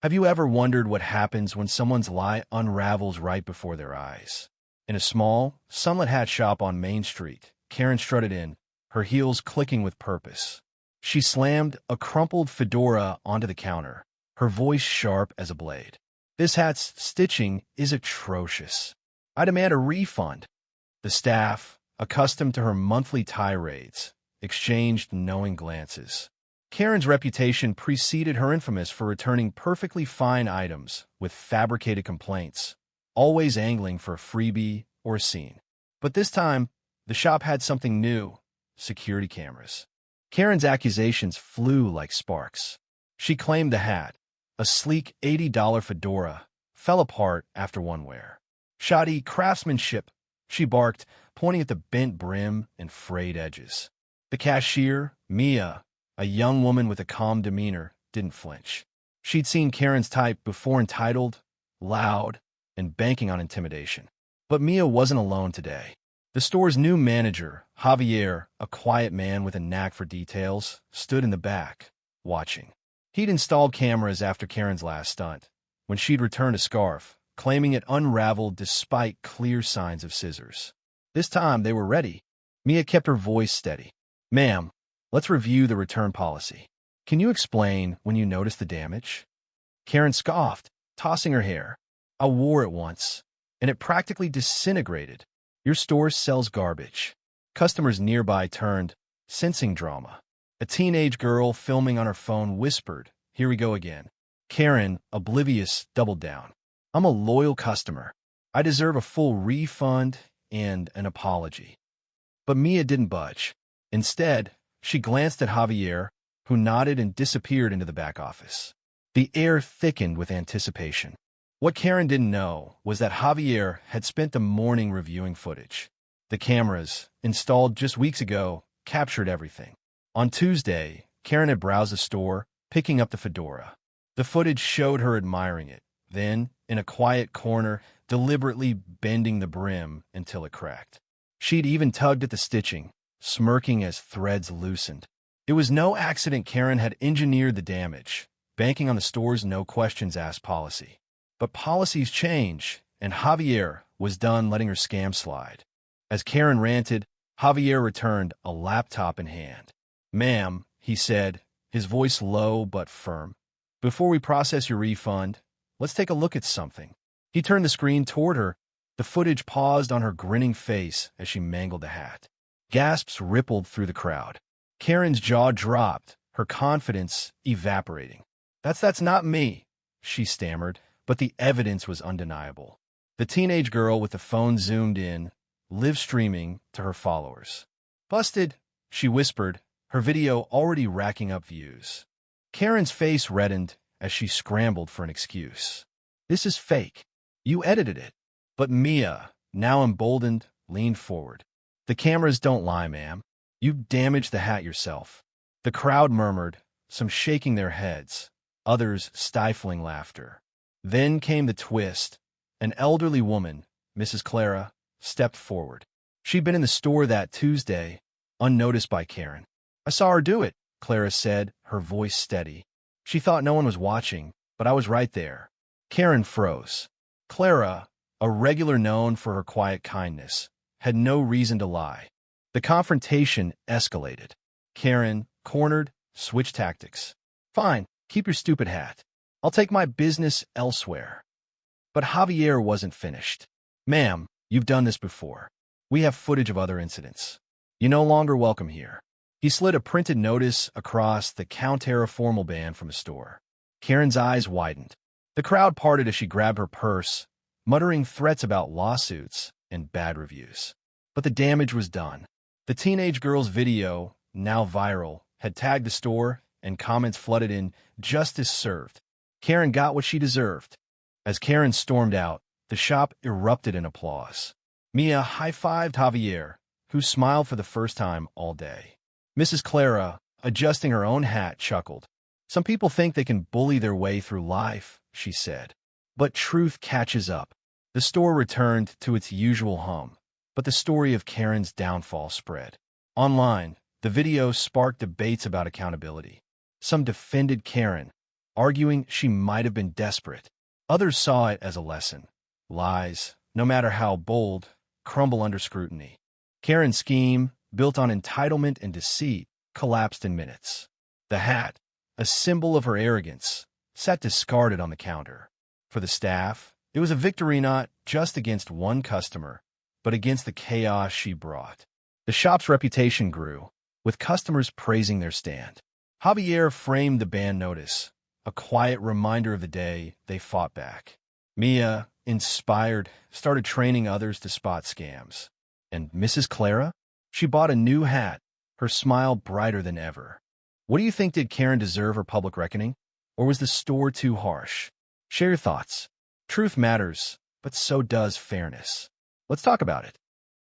Have you ever wondered what happens when someone's lie unravels right before their eyes? In a small, sunlit hat shop on Main Street, Karen strutted in, her heels clicking with purpose. She slammed a crumpled fedora onto the counter, her voice sharp as a blade. "This hat's stitching is atrocious. I demand a refund." The staff, accustomed to her monthly tirades, exchanged knowing glances. Karen's reputation preceded her infamous for returning perfectly fine items with fabricated complaints, always angling for a freebie or a scene. But this time, the shop had something new: security cameras. Karen's accusations flew like sparks. She claimed the hat, a sleek $80 fedora, fell apart after one wear. "Shoddy craftsmanship," she barked, pointing at the bent brim and frayed edges. The cashier, Mia, a young woman with a calm demeanor, didn't flinch. She'd seen Karen's type before: entitled, loud, and banking on intimidation. But Mia wasn't alone today. The store's new manager, Javier, a quiet man with a knack for details, stood in the back, watching. He'd installed cameras after Karen's last stunt, when she'd returned a scarf, claiming it unraveled despite clear signs of scissors. This time, they were ready. Mia kept her voice steady. "Ma'am, let's review the return policy. Can you explain when you noticed the damage?" Karen scoffed, tossing her hair. "I wore it once, and it practically disintegrated. Your store sells garbage." Customers nearby turned, sensing drama. A teenage girl filming on her phone whispered, "Here we go again." Karen, oblivious, doubled down. "I'm a loyal customer. I deserve a full refund and an apology." But Mia didn't budge. Instead, she glanced at Javier, who nodded and disappeared into the back office. The air thickened with anticipation. What Karen didn't know was that Javier had spent the morning reviewing footage. The cameras, installed just weeks ago, captured everything. On Tuesday, Karen had browsed the store, picking up the fedora. The footage showed her admiring it, then, in a quiet corner, deliberately bending the brim until it cracked. She'd even tugged at the stitching, smirking as threads loosened. It was no accident Karen had engineered the damage, banking on the store's no-questions-asked policy. But policies change, and Javier was done letting her scam slide. As Karen ranted, Javier returned, a laptop in hand. "Ma'am," he said, his voice low but firm, "before we process your refund, let's take a look at something." He turned the screen toward her. The footage paused on her grinning face as she mangled the hat. Gasps rippled through the crowd. Karen's jaw dropped, her confidence evaporating. That's not me," she stammered, but the evidence was undeniable. The teenage girl with the phone zoomed in, live streaming to her followers. "Busted," she whispered, her video already racking up views. Karen's face reddened as she scrambled for an excuse. "This is fake. You edited it." But Mia, now emboldened, leaned forward. "The cameras don't lie, ma'am. You damaged the hat yourself." The crowd murmured, some shaking their heads, others stifling laughter. Then came the twist. An elderly woman, Mrs. Clara, stepped forward. She'd been in the store that Tuesday, unnoticed by Karen. "I saw her do it," Clara said, her voice steady. "She thought no one was watching, but I was right there." Karen froze. Clara, a regular known for her quiet kindness, had no reason to lie. The confrontation escalated. Karen, cornered, switched tactics. "Fine, keep your stupid hat. I'll take my business elsewhere." But Javier wasn't finished. "Ma'am, you've done this before. We have footage of other incidents. You're no longer welcome here." He slid a printed notice across the Countera formal band from a store. Karen's eyes widened. The crowd parted as she grabbed her purse, muttering threats about lawsuits and bad reviews. But the damage was done. The teenage girl's video, now viral, had tagged the store, and comments flooded in, "Justice served." Karen got what she deserved. As Karen stormed out, the shop erupted in applause. Mia high-fived Javier, who smiled for the first time all day. Mrs. Clara, adjusting her own hat, chuckled. "Some people think they can bully their way through life," she said. But truth catches up. The store returned to its usual hum, but the story of Karen's downfall spread. Online, the video sparked debates about accountability. Some defended Karen, arguing she might have been desperate. Others saw it as a lesson. Lies, no matter how bold, crumble under scrutiny. Karen's scheme, built on entitlement and deceit, collapsed in minutes. The hat, a symbol of her arrogance, sat discarded on the counter. For the staff, it was a victory not just against one customer, but against the chaos she brought. The shop's reputation grew, with customers praising their stand. Javier framed the ban notice, a quiet reminder of the day they fought back. Mia, inspired, started training others to spot scams. And Mrs. Clara? She bought a new hat, her smile brighter than ever. What do you think? Did Karen deserve her public reckoning? Or was the store too harsh? Share your thoughts. Truth matters, but so does fairness. Let's talk about it.